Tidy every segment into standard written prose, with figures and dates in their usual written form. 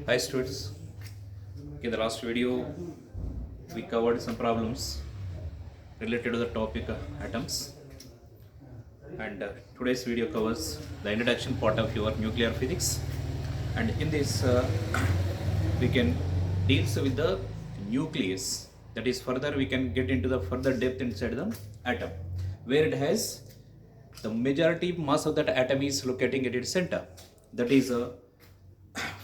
Hi students, in the last video we covered some problems related to the topic atoms, and today's video covers the introduction part of your nuclear physics, and in this we can deals with the nucleus. That is, further we can get into the further depth inside the atom, where it has the majority mass of that atom is locating at its center. That is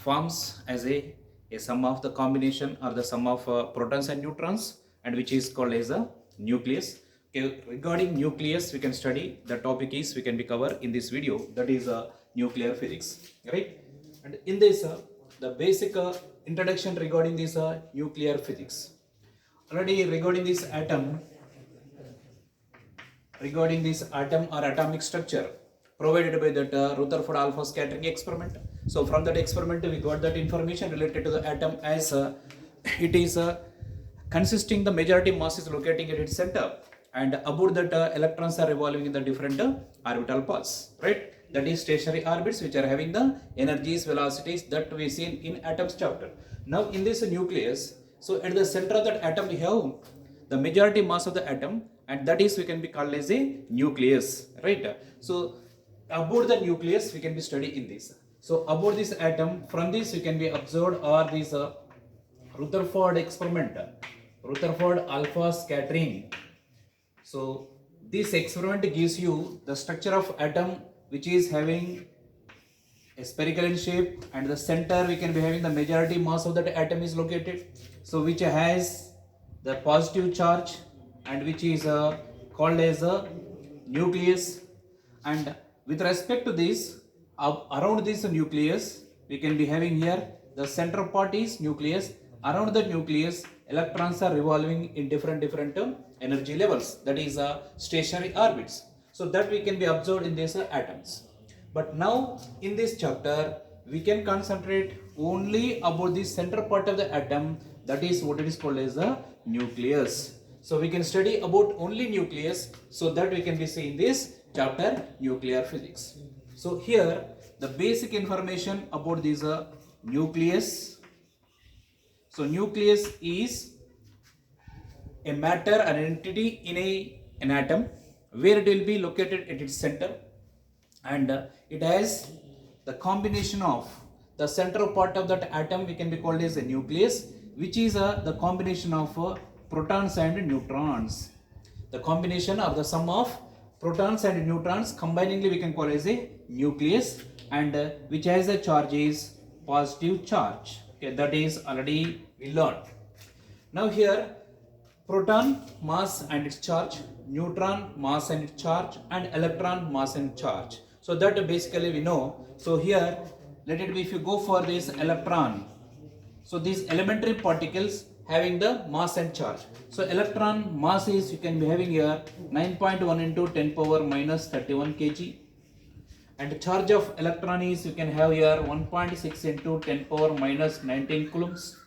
forms as a sum of the combination or the sum of protons and neutrons, and which is called as a nucleus. Okay, regarding nucleus we can study the topic is we can be cover in this video, that is nuclear physics, right? And in this the basic introduction regarding this nuclear physics. Already regarding this atom or atomic structure provided by that Rutherford alpha scattering experiment. So from that experiment we got that information related to the atom as it is consisting the majority mass is locating at its center, and about that electrons are revolving in the different orbital paths, right? That is stationary orbits which are having the energies, velocities that we see in atoms chapter. Now in this nucleus, so at the center of that atom we have the majority mass of the atom, and that is we can be called as a nucleus, right? So about the nucleus we can be study in this. So about this atom, from this we can be observed or this Rutherford experiment, Rutherford alpha scattering. So this experiment gives you the structure of atom which is having a spherical in shape, and the center we can be having the majority mass of that atom is located, so which has the positive charge and which is called as a nucleus. And with respect to this, around this nucleus we can be having here the center part is nucleus. Around the nucleus electrons are revolving in different energy levels, that is stationary orbits, so that we can be observed in these atoms. But now in this chapter we can concentrate only about the center part of the atom, that is what it is called as the nucleus. So we can study about only nucleus, so that we can be seeing this chapter nuclear physics. So here the basic information about this nucleus. So nucleus is a matter, an entity in an atom, where it will be located at its center, and it has the combination of the central part of that atom we can be called as a nucleus, which is the combination of protons and neutrons. The combination or the sum of protons and neutrons combiningly we can call as a nucleus, and which has a charge is positive charge. Okay, that is already we learned. Now here proton mass and its charge, neutron mass and its charge, and electron mass and charge. So that basically we know. So here let it be, if you go for this electron, so these elementary particles having the mass and charge. So electron mass is you can be having here 9.1 into 10 power minus 31 kg, and charge of electron is you can have here 1.6 into 10 power minus 19 coulombs.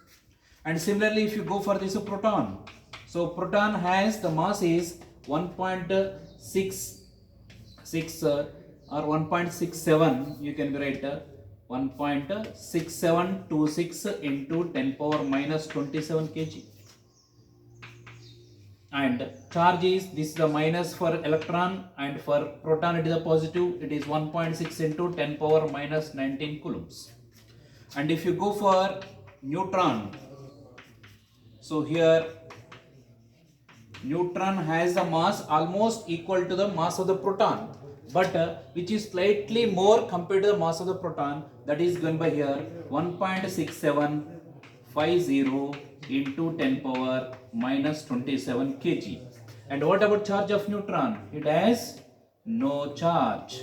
And similarly if you go for this proton, so proton has the mass is 1.66 or 1.67, you can write 1.6726 into 10 power minus 27 kg. And charge is, this is the minus for electron, and for proton it is a positive, it is 1.6 into 10 power minus 19 coulombs. And if you go for neutron, so here neutron has a mass almost equal to the mass of the proton, but which is slightly more compared to the mass of the proton, that is given by here 1.6750 into 10 power minus 27 kg. And what about charge of neutron? It has no charge.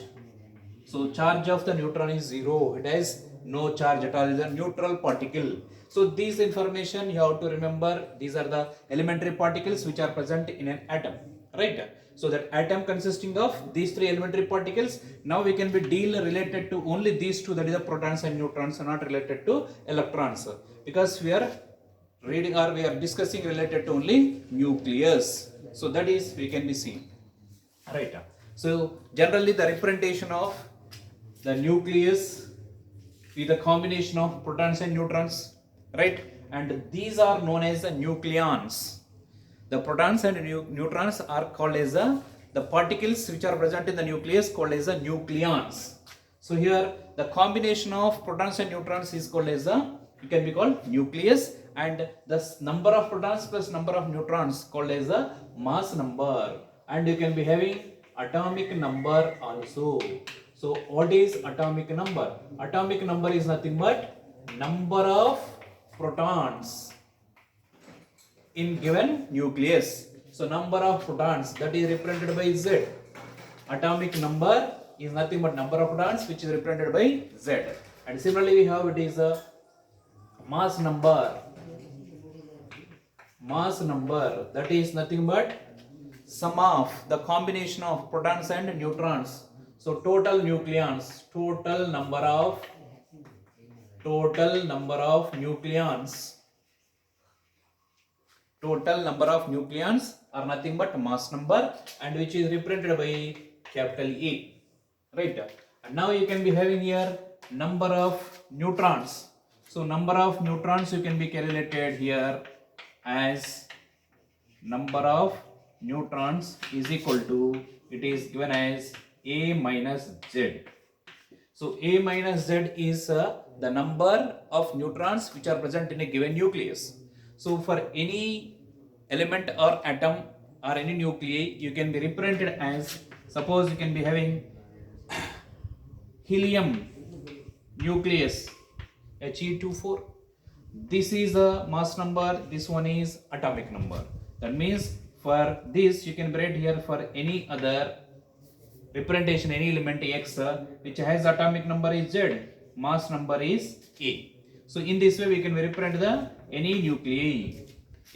So charge of the neutron is 0. It has no charge at all. It is a neutral particle. So these information you have to remember. These are the elementary particles which are present in an atom, right? So that atom consisting of these three elementary particles. Now we can be deal related to only these two, that is the protons and neutrons, are not related to electrons, because we are reading or we are discussing related to only nucleus. So that is we can be seen, right? So generally the representation of the nucleus with a combination of protons and neutrons, right? And these are known as the nucleons. The protons and neutrons are called as the particles which are present in the nucleus called as the nucleons. So here the combination of protons and neutrons is called as it can be called nucleus, and the number of protons plus number of neutrons called as the mass number, and you can be having atomic number also. So what is atomic number? Atomic number is nothing but number of protons in given nucleus. So number of protons, that is represented by Z. Atomic number is nothing but number of protons which is represented by Z. And similarly we have it is a mass number. Mass number, that is nothing but sum of the combination of protons and neutrons. So total nucleons, total number of nucleons. Total number of nucleons are nothing but mass number, and which is represented by capital E, right? And now you can be having here number of neutrons. So number of neutrons you can be calculated here as number of neutrons is equal to, it is given as A minus Z. So A minus Z is the number of neutrons which are present in a given nucleus. So for any element or atom or any nuclei, you can be represented as, suppose you can be having helium nucleus He24. This is a mass number, this one is atomic number. That means for this you can write here for any other representation, any element X which has atomic number is Z, mass number is A. So in this way we can represent the any nuclei.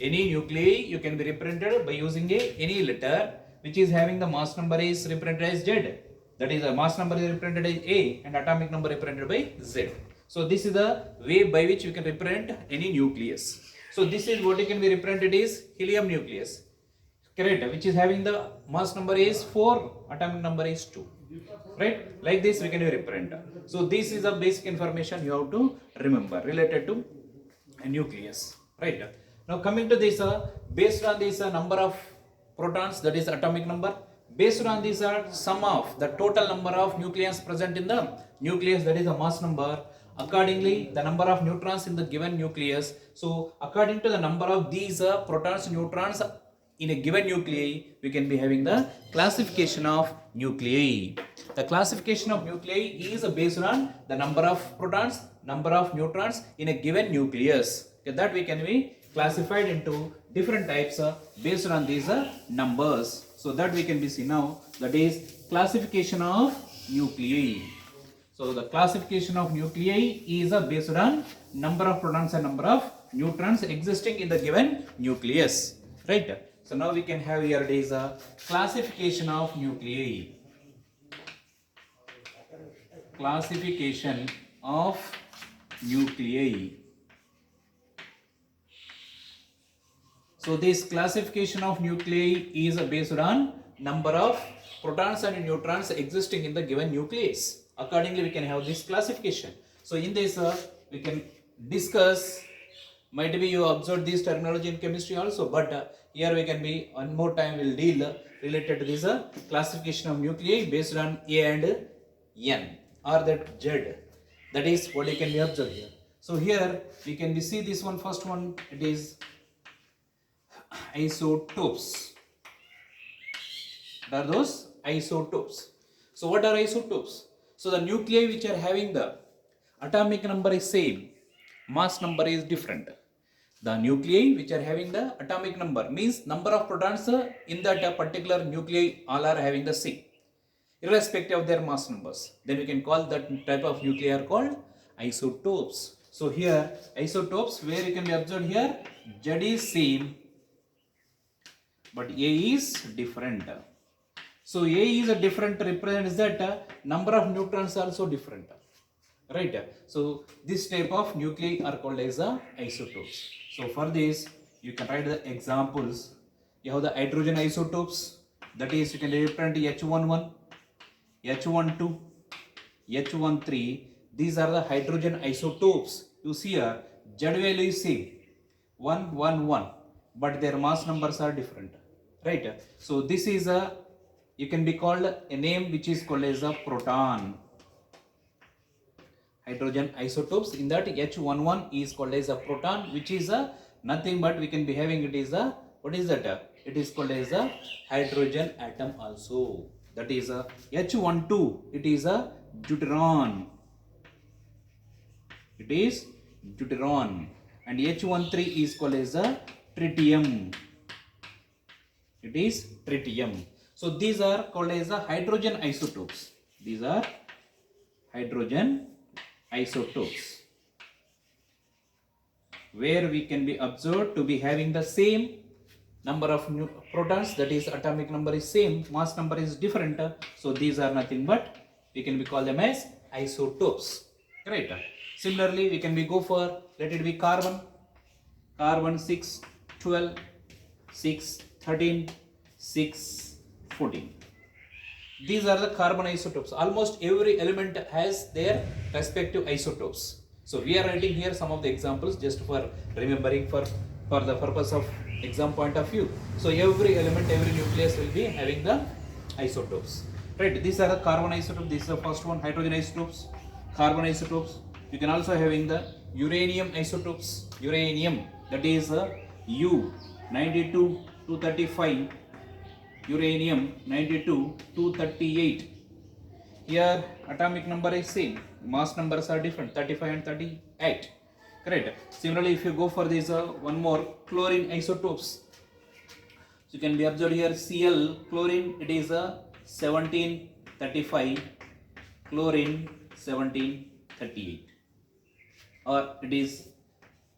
Any nuclei you can be represented by using any letter which is having the mass number is represented as Z. That is, the mass number is represented as A and atomic number represented by Z. So this is the way by which you can represent any nucleus. So this is what you can be represented is helium nucleus, correct, which is having the mass number is 4, atomic number is 2, right? Like this we can represent. So this is the basic information you have to remember related to a nucleus, right? Now coming to this, based on this number of protons, that is atomic number, based on this sum of the total number of nucleons present in the nucleus, that is a mass number, accordingly the number of neutrons in the given nucleus. So according to the number of these protons, neutrons in a given nuclei, we can be having the classification of nuclei. The classification of nuclei is based on the number of protons, number of neutrons in a given nucleus. Okay, that we can be classified into different types based on these numbers. So that we can be seen now, that is classification of nuclei. So the classification of nuclei is based on number of protons and number of neutrons existing in the given nucleus, right? So now we can have here it is a classification of nuclei. Classification of nuclei. So this classification of nuclei is based on number of protons and neutrons existing in the given nucleus. Accordingly, we can have this classification. So in this, we can discuss. Might be you observed this terminology in chemistry also, but here we can be one more time will deal related to this classification of nuclei based on A and N or that Z. That is what you can be observed here. So here we can be see this one, first one, it is isotopes. What are those? Isotopes. So what are isotopes? So the nuclei which are having the atomic number is same, mass number is different. The nuclei which are having the atomic number means number of protons in that particular nuclei all are having the same, irrespective of their mass numbers. Then we can call that type of nuclei are called isotopes. So here isotopes where you can be observed here Z is same but A is different. So A is a different represents that number of neutrons also different, right? So this type of nuclei are called as isotopes. So for this you can write the examples. You have the hydrogen isotopes, that is you can represent H11, H12, H13. these are the hydrogen isotopes. You see here Z value is same 1 1 1, but their mass numbers are different, right? So this is a, you can be called a name which is called as a proton. Hydrogen isotopes, in that H11 is called as a proton, which is a nothing but we can be having it is a, what is that? It is called as a hydrogen atom also. That is a H12, it is a deuteron. It is deuteron. And H13 is called as a tritium. It is tritium. So these are called as a hydrogen isotopes. These are hydrogen isotopes, where we can be observed to be having the same number of protons, that is atomic number is same, mass number is different. So these are nothing but we can be call them as isotopes, right? Similarly, we can be go for, let it be carbon 6 12 6 13 6 14. These are the carbon isotopes. Almost every element has their respective isotopes. So we are writing here some of the examples just for remembering, for the purpose of exam point of view. So every element, every nucleus will be having the isotopes, right? These are the carbon isotopes. This is the first one, hydrogen isotopes, carbon isotopes. You can also having the uranium isotopes. Uranium, that is U 92 235. Uranium 92 238. Here atomic number is same, mass numbers are different, 35 and 38, correct? Similarly, if you go for this one more, chlorine isotopes, so you can be observed here Cl, chlorine, it is 1735, chlorine 1738, or it is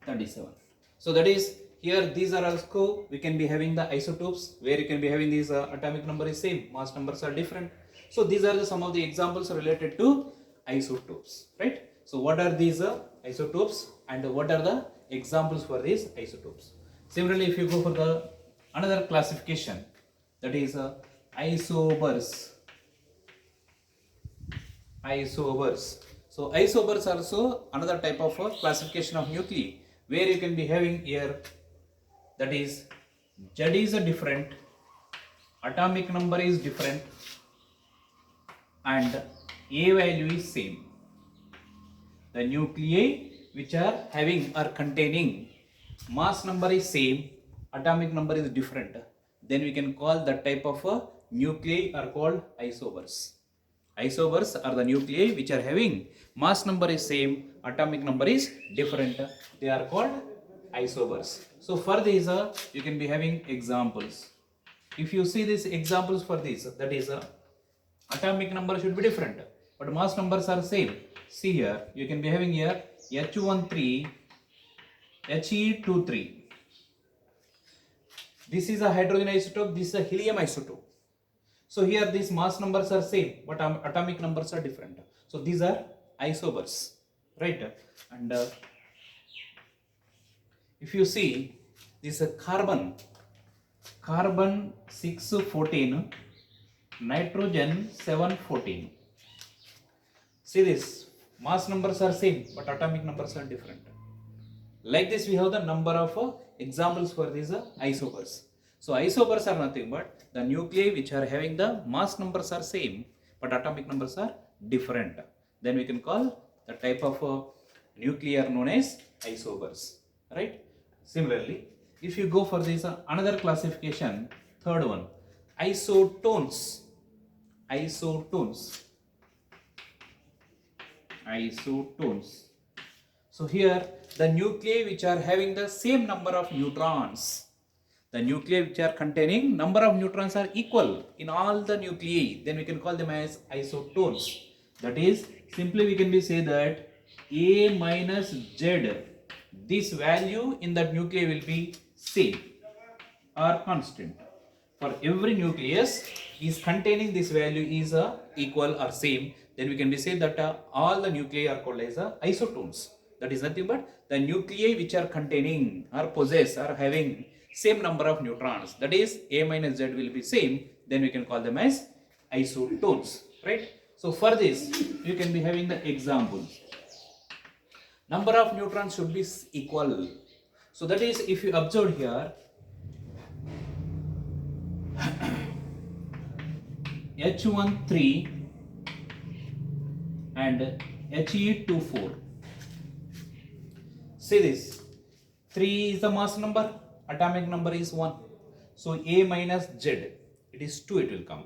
37. So that is, here these are also, we can be having the isotopes, where you can be having these atomic number is same, mass numbers are different. So these are some of the examples related to isotopes, right? So what are these isotopes and what are the examples for these isotopes? Similarly, if you go for the another classification, that is isobars. Isobars. So isobars are also another type of classification of nuclei, where you can be having here, that is Z is a different, atomic number is different, and A value is same. The nuclei which are having or containing mass number is same, atomic number is different, then we can call that type of nuclei are called isobars. Isobars are the nuclei which are having mass number is same, atomic number is different, they are called isobars. So for these you can be having examples. If you see these examples for this, that is atomic number should be different but mass numbers are same. See here, you can be having here H13 He23. This is a hydrogen isotope, this is a helium isotope. So here these mass numbers are same but atomic numbers are different. So these are isobars, right? And if you see this carbon 614, nitrogen 714. See this, mass numbers are same but atomic numbers are different. Like this we have the number of examples for these isobars. So isobars are nothing but the nuclei which are having the mass numbers are same but atomic numbers are different. Then we can call the type of nuclei are known as isobars, right? Similarly, if you go for this another classification, third one, isotones. So here the nuclei which are having the same number of neutrons, the nuclei which are containing number of neutrons are equal in all the nuclei, then we can call them as isotones. That is, simply we can be say that A minus Z, this value in that nuclei will be same or constant. For every nucleus is containing this value is equal or same, then we can be say that all the nuclei are called as isotones. That is nothing but the nuclei which are containing or possess or having same number of neutrons, that is A minus Z will be same, then we can call them as isotones, right? So for this you can be having the examples. number of neutrons should be equal. So that is, if you observe here, H13 and He24. See this, 3 is the mass number, atomic number is 1. So A minus Z, it is 2, it will come.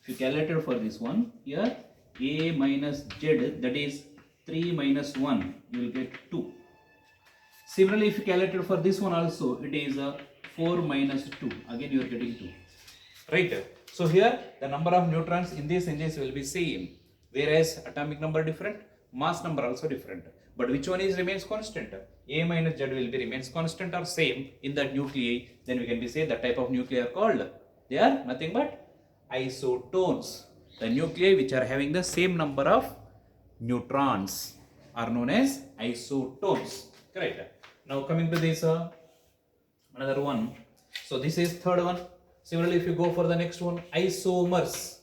If you calculated for this one, here A minus Z, that is 3 minus 1, you will get 2. Similarly, if you calculated for this one also, it is 4 minus 2, again you are getting 2. Right? So here the number of neutrons in this will be same, whereas atomic number different, mass number also different. But which one is remains constant? A minus Z will be remains constant or same in the nuclei. Then we can be say the type of nuclei are called, they are nothing but isotones. The nuclei which are having the same number of neutrons are known as isotones. Correct. Now coming to this another one. So this is third one. Similarly, if you go for the next one, isomers.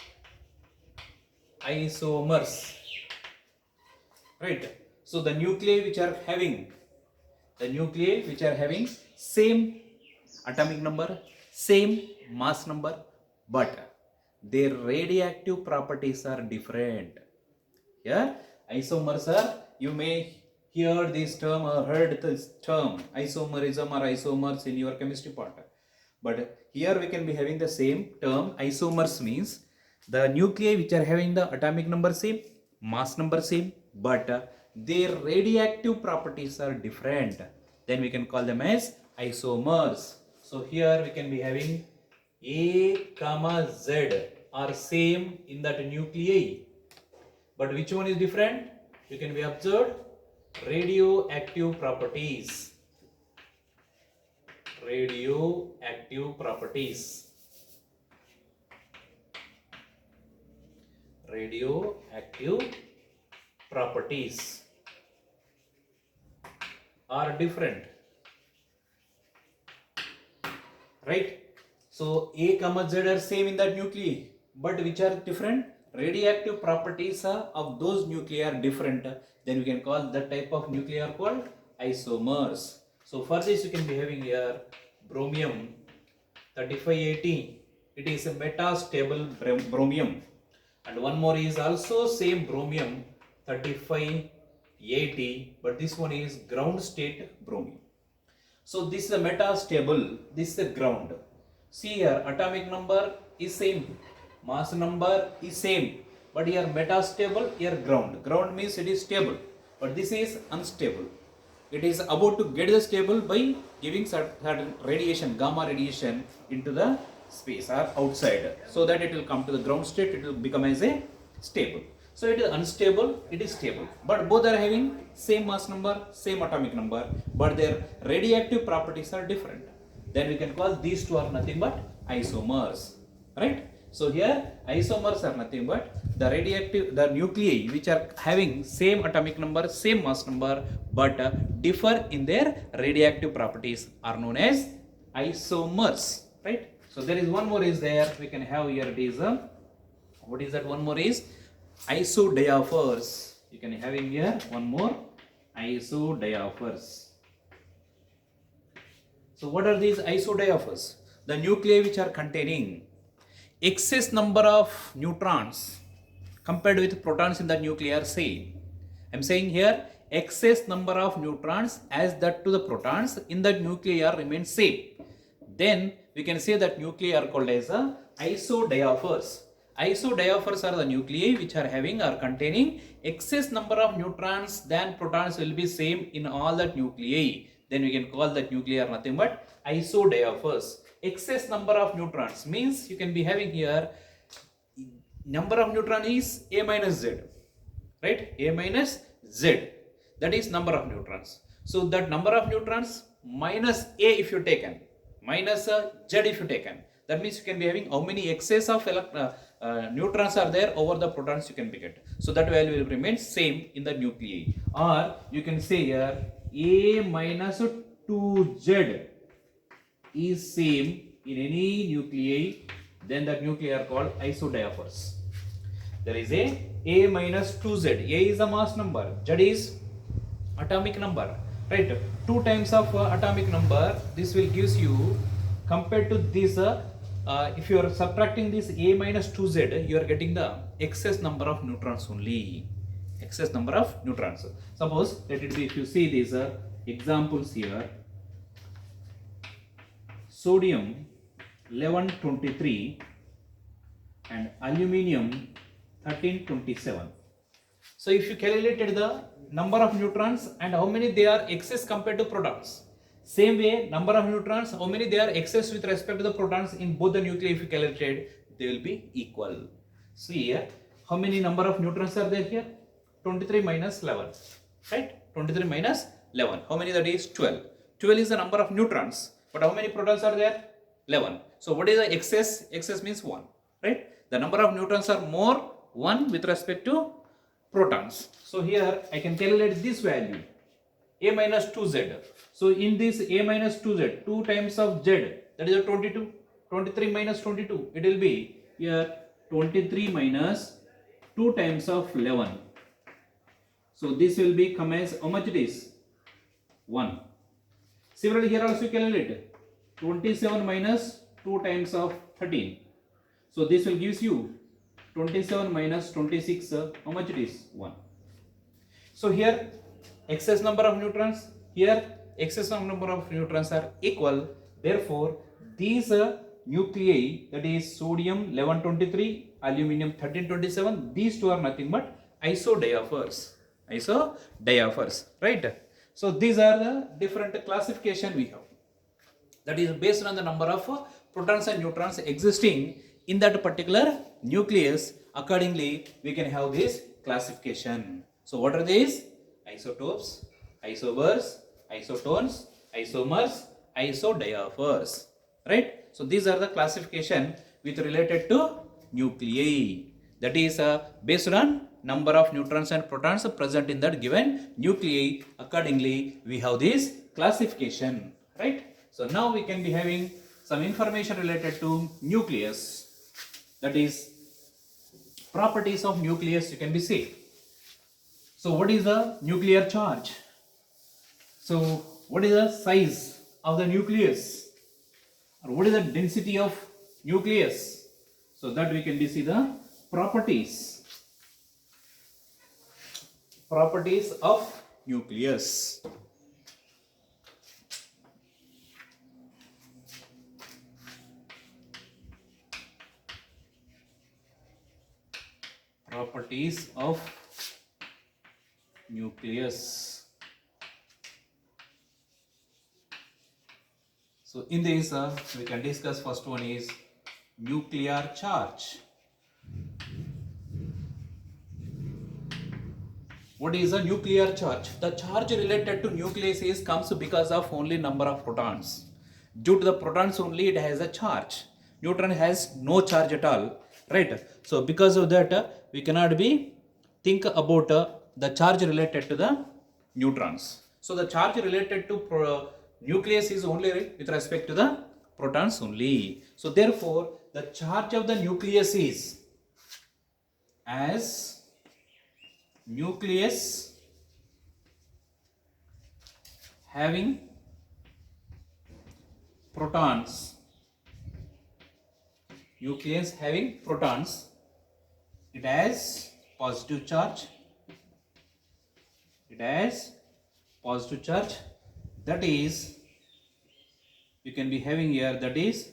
Right. So the nuclei which are having same atomic number, same mass number, but their radioactive properties are different. Yeah, isomers are, you may hear this term or heard this term, isomerism or isomers in your chemistry part. But here we can be having the same term. Isomers means the nuclei which are having the atomic number same, mass number same, but their radioactive properties are different. Then we can call them as isomers. So here we can be having A comma Z are same in that nuclei, but which one is different? You can be observed radioactive properties. Radioactive properties are different, right? So A comma Z are same in that nuclei, but which are different? Radioactive properties of those nuclei are different. Then we can call that type of nuclei are called isomers. So for this you can be having here bromium 3580, it is a metastable bromium, and one more is also same bromium 3580, but this one is ground state bromium. So this is a metastable, this is a ground. See here, atomic number is same, mass number is same, but here metastable, here ground. Ground means it is stable, but this is unstable. It is about to get the stable by giving certain radiation, gamma radiation into the space or outside, so that it will come to the ground state, it will become as a stable. So it is unstable, it is stable, but both are having same mass number, same atomic number, but their radioactive properties are different. Then we can call these two are nothing but isomers, right? So here isomers are nothing but the nuclei which are having same atomic number, same mass number, but differ in their radioactive properties are known as isomers, right? So there is one more is there, we can have here, it is what is that one more is isodiaphers. You can have in here one more, isodiaphers. So what are these isodiaphers? The nuclei which are containing excess number of neutrons compared with protons in the nuclei are same. I am saying here excess number of neutrons as that to the protons in the nuclei are remain same. Then we can say that nuclei are called as isodiaphers. Isodiaphers are the nuclei which are having or containing excess number of neutrons than protons will be same in all the nuclei. Then we can call that nuclei are nothing but isodiaphers. Excess number of neutrons means you can be having here number of neutron is A minus Z, right? A minus Z, that is number of neutrons. So that number of neutrons minus A if you taken, minus Z if you taken, that means you can be having how many excess of neutrons are there over the protons you can be get. So that value will remain same in the nuclei. Or you can say here A minus 2Z is same in any nuclei, then the nuclei are called isodiaphers. There is A minus 2Z. A is the mass number, Z is atomic number, right? 2 times of atomic number, this will gives you, compared to this, if you are subtracting this a minus 2z, you are getting the excess number of neutrons only. Excess number of neutrons. Suppose, let it be, if you see these examples here, sodium 1123 and aluminium 1327. So if you calculated the number of neutrons and how many they are excess compared to protons, same way number of neutrons, how many they are excess with respect to the protons in both the nuclei, if you calculated, they will be equal. See here, how many number of neutrons are there here? 23 minus 11, right? 23 minus 11, how many that is? 12. 12 is the number of neutrons, but how many protons are there? 11. So what is the excess? Excess means 1, right? The number of neutrons are more 1 with respect to protons. So here I can calculate this value, a minus 2z. So in this a minus 2z, 2 times of z, that is a 22. 23 minus 22, it will be here 23 minus 2 times of 11. So this will be come as how much it is? 1. Similarly here also calculate 27 minus 2 times of 13. So this will gives you 27 minus 26, how much it is? 1. So here excess number of neutrons, here excess number of neutrons are equal. Therefore these nuclei, that is sodium 1123, aluminium 1327, these two are nothing but isodiaphers. Isodiaphers, right? So these are the different classification we have, that is based on the number of protons and neutrons existing in that particular nucleus. Accordingly we can have this classification. So what are these? Isotopes, isobars, isotones, isomers, isodiaphers, right? So these are the classification with related to nuclei, that is based on number of neutrons and protons present in that given nuclei. Accordingly we have this classification, right? So now we can be having some information related to nucleus, that is properties of nucleus you can be see. So what is the nuclear charge? So what is the size of the nucleus, or what is the density of nucleus? So that we can be see the properties of nucleus. Properties of nucleus. So in this we can discuss, first one is nuclear charge. What is a nuclear charge? The charge related to nucleus is comes because of only number of protons. Due to the protons only it has a charge. Neutron has no charge at all, right? So because of that we cannot be think about the charge related to the neutrons. So the charge related to nucleus is only with respect to the protons only. So therefore the charge of the nucleus is as nucleus having protons. Nucleus having protons, it has positive charge. It has positive charge, that is you can be having here, that is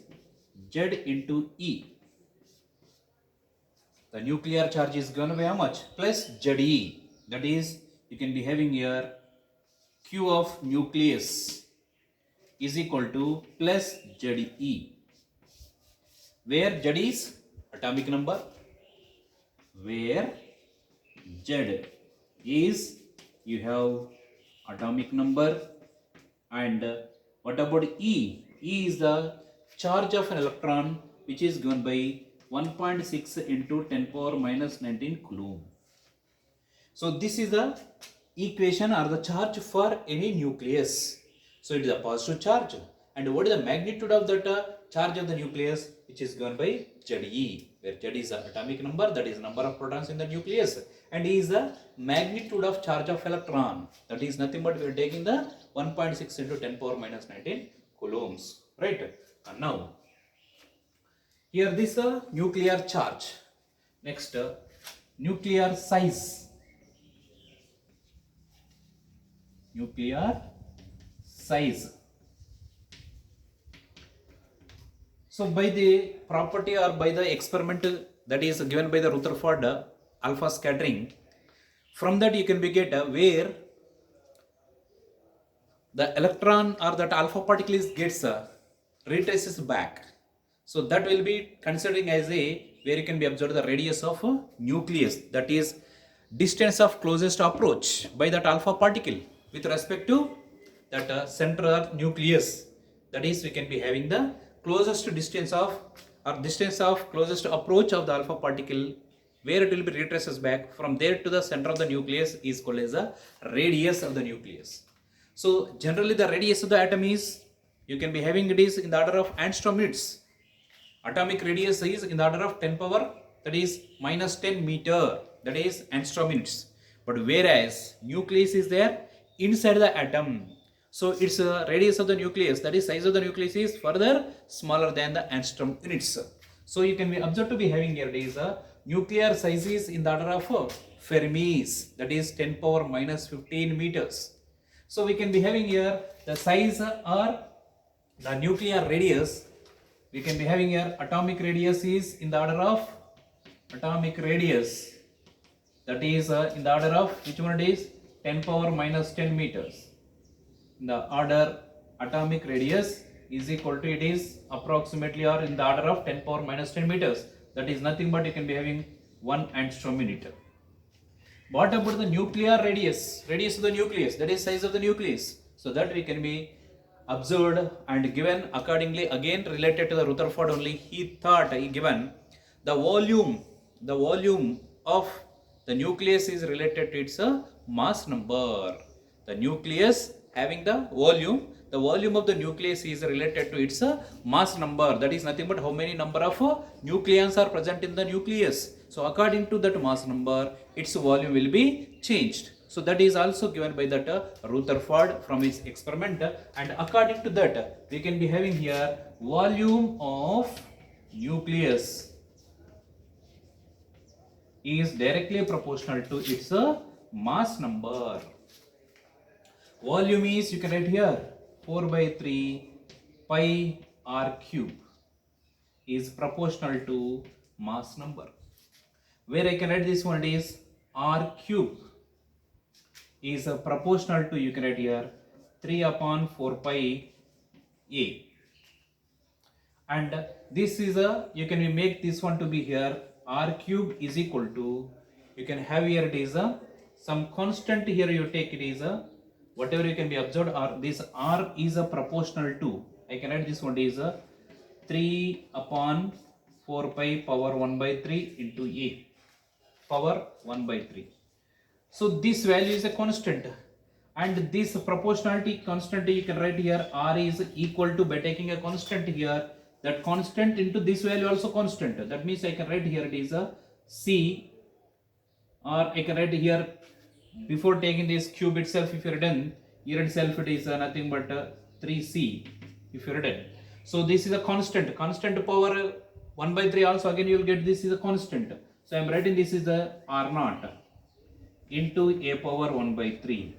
Z into E. The nuclear charge is going to be how much? Plus ZE, that is you can be having here Q of nucleus is equal to plus ZE, where Z is atomic number, where Z is you have atomic number, and what about E? E is the charge of an electron, which is given by 1.6 into 10 power minus 19 coulomb. So this is the equation or the charge for any nucleus. So it is a positive charge, and what is the magnitude of that charge of the nucleus, which is given by ZE, where Z is the atomic number, that is number of protons in the nucleus, and is the magnitude of charge of electron. That is nothing but we are taking the 1.6 into 10 power minus 19 coulombs, right? And now here this nuclear charge. Next, nuclear size. Nuclear size. So by the property or by the experiment that is given by the Rutherford alpha scattering, from that you can be get where the electron or that alpha particle gets retraces back. So that will be considering as a where you can be observed the radius of a nucleus, that is distance of closest approach by that alpha particle with respect to that central nucleus. That is we can be having the closest distance of or distance of closest approach of the alpha particle where it will be retraces back from there to the center of the nucleus is called as the radius of the nucleus. So generally the radius of the atom is, you can be having it is in the order of angstrom units. Atomic radius is in the order of 10 power, that is minus 10 meter, that is angstrom units. But whereas nucleus is there inside the atom, so its radius of the nucleus, that is size of the nucleus, is further smaller than the angstrom units. So you can be observed to be having here it is nuclear size is in the order of Fermis, that is 10 power minus 15 meters. So we can be having here the size or the nuclear radius. We can be having here atomic radius is in the order of atomic radius, that is in the order of which one it is 10 power minus 10 meters. In the order atomic radius is equal to, it is approximately or in the order of 10 power minus 10 meters. That is nothing but you can be having 1 angstrom unit. What about the nuclear radius? Radius of the nucleus, that is size of the nucleus. So that we can be observed and given accordingly, again related to the Rutherford only. He thought he given the volume of the nucleus is related to its mass number. The nucleus having the volume of the nucleus is related to its mass number. That is nothing but how many number of nucleons are present in the nucleus. So according to that mass number, its volume will be changed. So that is also given by that Rutherford from his experiment, and according to that we can be having here volume of nucleus is directly proportional to its mass number. Volume is, you can write here 4 by 3 pi r cube is proportional to mass number. Where I can write this one is r cube is proportional to, you can write here 3 upon 4 pi a, and this is you can make this one to be here r cube is equal to, you can have here it is some constant here you take it is whatever you can be observed, or this r is proportional to, I can write this one is 3 upon 4 pi power 1 by 3 into a power 1 by 3. So this value is a constant, and this proportionality constant you can write here r is equal to, by taking a constant here, that constant into this value also constant. That means I can write here it is a c, or I can write here before taking this cube itself, if you are done here itself it is nothing but 3c if you are done. So this is a constant power 1 by 3 also, again you will get this is a constant. So I am writing this is the r naught into a power 1 by 3,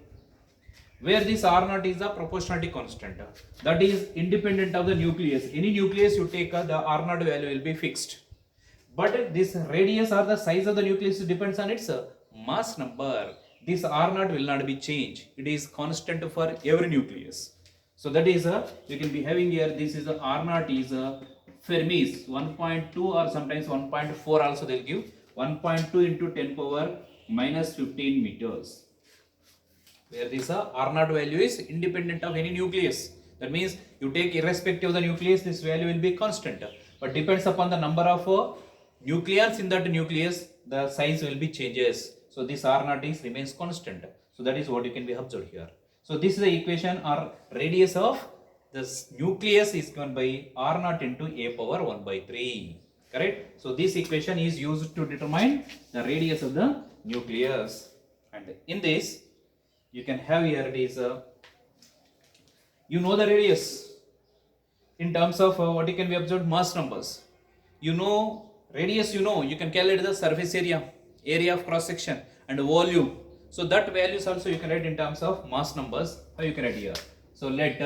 where this r naught is the proportionality constant, that is independent of the nucleus. Any nucleus you take the r naught value will be fixed, but this radius or the size of the nucleus depends on its mass number. This r naught will not be changed, it is constant for every nucleus. So that is you can be having here, this is the r naught is Fermi's 1.2 or sometimes 1.4 also they will give 1.2 into 10 power minus 15 meters, where this r naught value is independent of any nucleus. That means you take irrespective of the nucleus, this value will be constant, but depends upon the number of nucleons in that nucleus, the size will be changes. So this r naught is remains constant. So that is what you can be observed here. So this is the equation, or radius of this nucleus is given by r naught into a power 1 by 3. Correct? So this equation is used to determine the radius of the nucleus, and in this you can have here it is you know the radius in terms of what you can be observed mass numbers. You know radius, you can calculate the surface area of cross section, and volume. So that values also you can write in terms of mass numbers. How you can write here? So let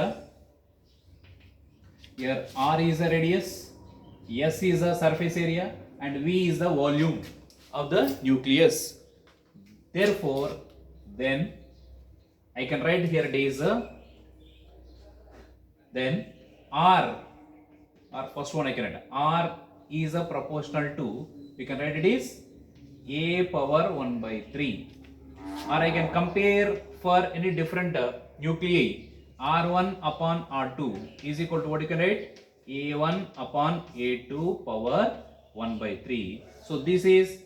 here R is the radius, S is the surface area, and V is the volume of the nucleus. Therefore, then I can write here it is then R first one I can write R is a proportional to, we can write it is A power 1 by 3, or I can compare for any different nuclei. R1 upon R2 is equal to what you can write? A1 upon A2 power 1 by 3. So this is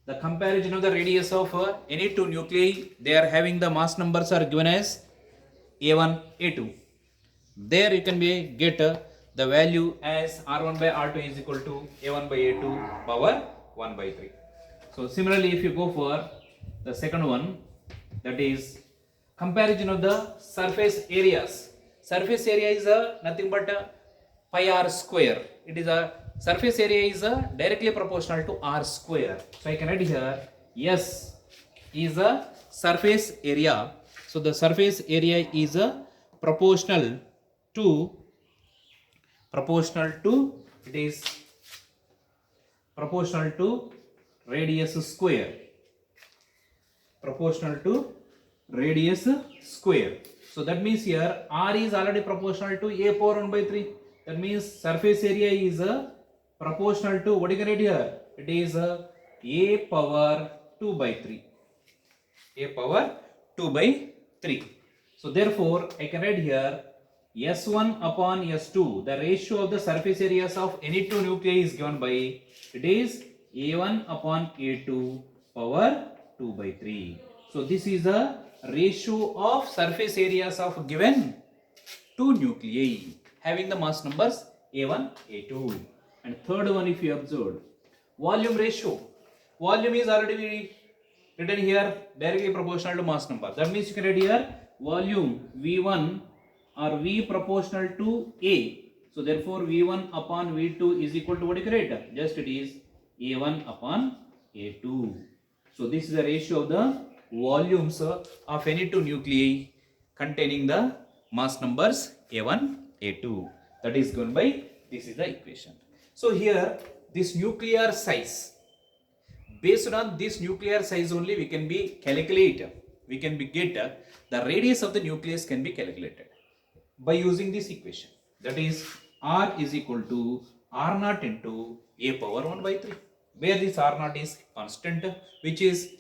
the comparison of the radius of any two nuclei. They are having the mass numbers are given as A1, A2. There you can be get the value as R1 by R2 is equal to A1 by A2 power 1 by 3. So similarly, if you go for the second one, that is comparison of the surface areas. Surface area is nothing but pi r square. It is a surface area is directly proportional to r square. So I can write here S is a surface area. So the surface area is proportional to it is proportional to radius square. Proportional to radius square. So that means here R is already proportional to A power 1 by 3. That means surface area is proportional to, what you can write here? It is A power 2 by 3. A power 2 by 3. So therefore I can write here S1 upon S2. The ratio of the surface areas of any two nuclei is given by, it is A1 upon A2 power 2 by 3. So this is a ratio of surface areas of given two nuclei having the mass numbers A1, A2. And third one, if you observe, volume ratio. Volume is already written here directly proportional to mass number. That means you can write here volume V1 or V proportional to A. So therefore V1 upon V2 is equal to what you can write? Just it is A1 upon A2. So this is the ratio of the volumes of any two nuclei containing the mass numbers A1, A2. That is given by, this is the equation. So here this nuclear size, based on this nuclear size only we can be get the radius of the nucleus can be calculated by using this equation. That is R is equal to R naught into A power 1 by 3, where this R naught is constant, which is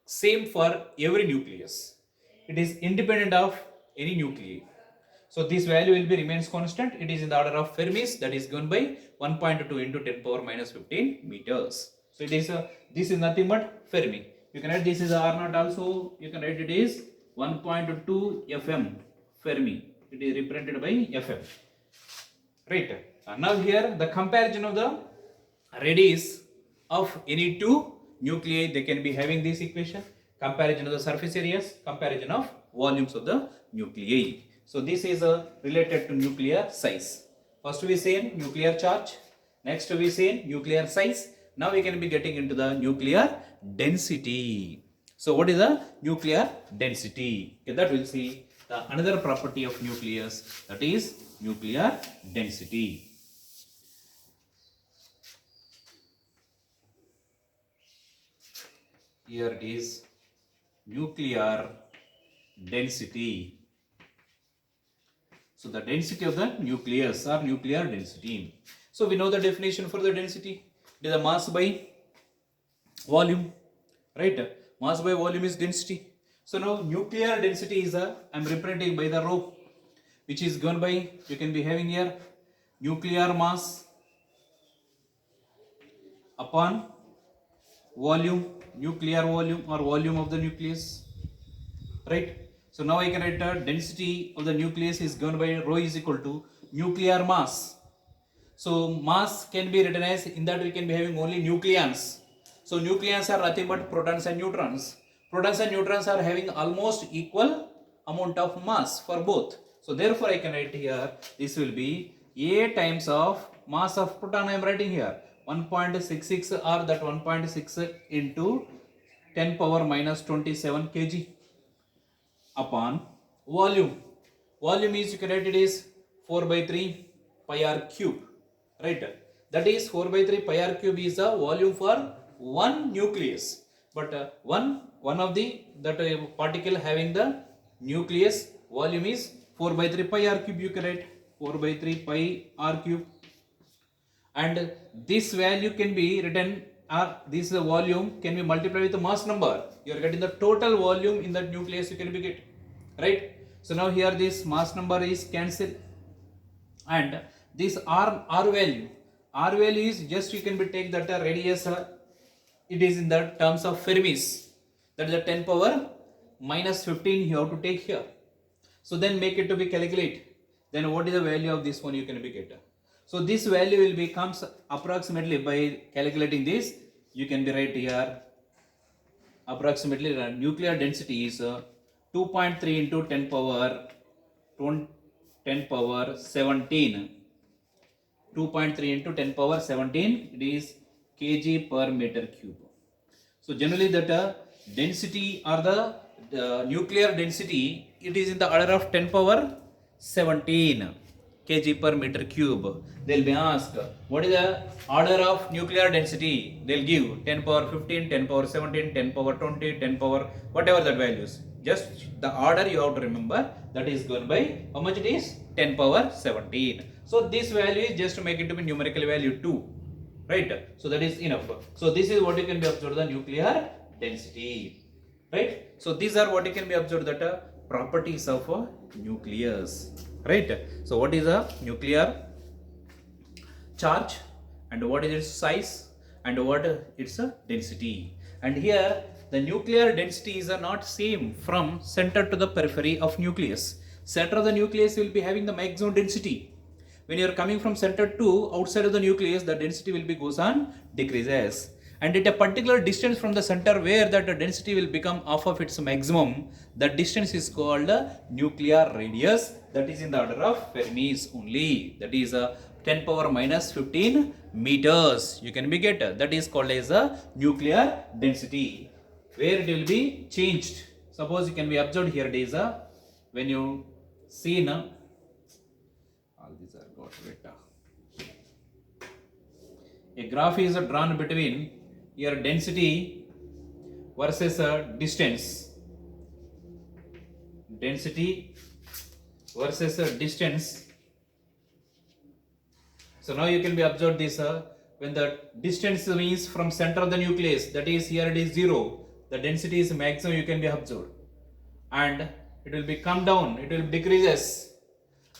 same for every nucleus. It is independent of any nuclei. So this value will be remains constant. It is in the order of Fermi's, that is given by 1.2 into 10 power minus 15 meters. So it is this is nothing but Fermi. You can write this is R naught also. You can write it is 1.2 FM Fermi. It is represented by FM. Right. Now here the comparison of the radius of any two nuclei, they can be having this equation. Comparison of the surface areas, comparison of volumes of the nuclei. So this is related to nuclear size. First we say nuclear charge, next we say nuclear size. Now we can be getting into the nuclear density. So what is the nuclear density? Okay, that we'll see the another property of nucleus, that is nuclear density. Here it is nuclear density. So the density of the nucleus or nuclear density. So we know the definition for the density. It is the mass by volume, right? Mass by volume is density. So now nuclear density is I am representing by the rho, which is given by, you can be having here nuclear mass upon volume, nuclear volume or volume of the nucleus, right? So now I can write the density of the nucleus is given by rho is equal to nuclear mass. So mass can be written as, in that we can be having only nucleons. So nucleons are nothing but protons and neutrons. Protons and neutrons are having almost equal amount of mass for both. So therefore I can write here, this will be A times of mass of proton. I am writing here 1.66 or that 1.6 into 10 power minus 27 kg upon volume. Volume is, you can write it is 4 by 3 pi r cube, right? That is 4 by 3 pi r cube is the volume for one nucleus. But one of the that particle having the nucleus volume is 4 by 3 pi r cube. You can write 4 by 3 pi r cube, and this value can be written, or this volume can be multiplied with the mass number. You are getting the total volume in that nucleus, you can be get, right? So now here this mass number is cancelled, and this r value is just, you can be take that radius, it is in the terms of Fermis, that is the 10 power minus 15 you have to take here. So then make it to be calculate, then what is the value of this one you can be get. So this value will becomes approximately, by calculating this you can be write here approximately the nuclear density is 2.3 into 10 power 17, 2.3 into 10 power 17, it is kg per meter cube. So generally that density or the nuclear density, it is in the order of 10 power 17 kg per meter cube. They'll be asked what is the order of nuclear density, they'll give 10 power 15, 10 power 17, 10 power 20, 10 power whatever that values. Just the order you have to remember, that is given by how much it is, 10 power 17. So this value is just to make it to be numerical value 2, right? So that is enough. So this is what you can be observed, the nuclear density, right? So these are what you can be observed, that properties of a nucleus, right? So what is a nuclear charge, and what is its size, and what its density. And here the nuclear density is not same from center to the periphery of nucleus. Center of the nucleus will be having the maximum density. When you are coming from center to outside of the nucleus, the density will be goes on decreases, and at a particular distance from the center where that density will become half of its maximum, that distance is called nuclear radius, that is in the order of Fermis only, that is 10 power minus 15 meters you can be get. That is called as a nuclear density, where it will be changed. Suppose you can be observed here, it is when you see now, all these are got beta. A graph is drawn between your density versus distance. Density versus distance. So now you can be observed this when the distance means from center of the nucleus, that is here it is 0, the density is maximum, you can be observed, and it will be come down, it will decreases,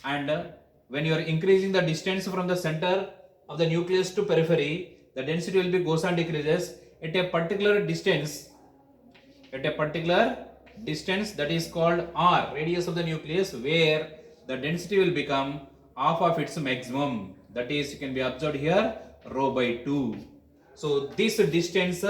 and when you are increasing the distance from the center of the nucleus to periphery, the density will be goes on decreases at a particular distance, that is called r, radius of the nucleus, where the density will become half of its maximum, that is you can be observed here rho by 2. So this distance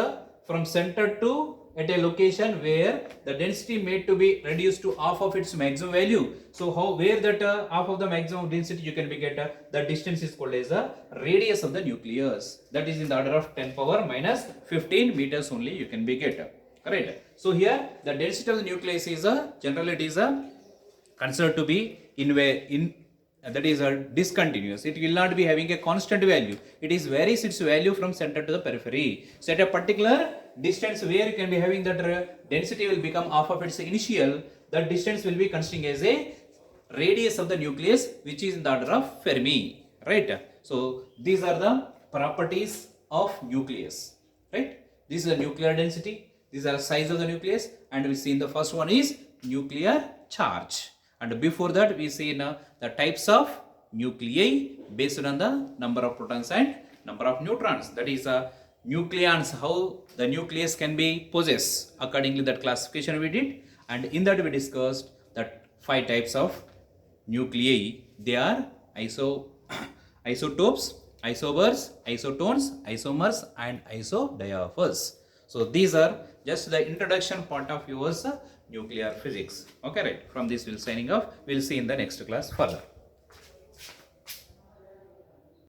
from center to at a location where the density made to be reduced to half of its maximum value. So how, where that half of the maximum density you can be get, the distance is called as the radius of the nucleus, that is in the order of 10 power minus 15 meters only you can be get, correct? So here the density of the nucleus is generally it is considered to be that is discontinuous. It will not be having a constant value. It is varies its value from center to the periphery. So at a particular distance where you can be having that density will become half of its initial, that distance will be considering as a radius of the nucleus, which is in the order of Fermi, right? So these are the properties of nucleus, right? This is the nuclear density, these are the size of the nucleus, and we see in the first one is nuclear charge. And before that we see the types of nuclei based on the number of protons and number of neutrons. That is nucleons, how the nucleus can be possessed. Accordingly that classification we did, and in that we discussed that 5 types of nuclei. They are isotopes, isobars, isotones, isomers, and isodiaphers. So these are just the introduction part of yours nuclear physics. Okay, right. From this we'll signing off. We'll see in the next class further.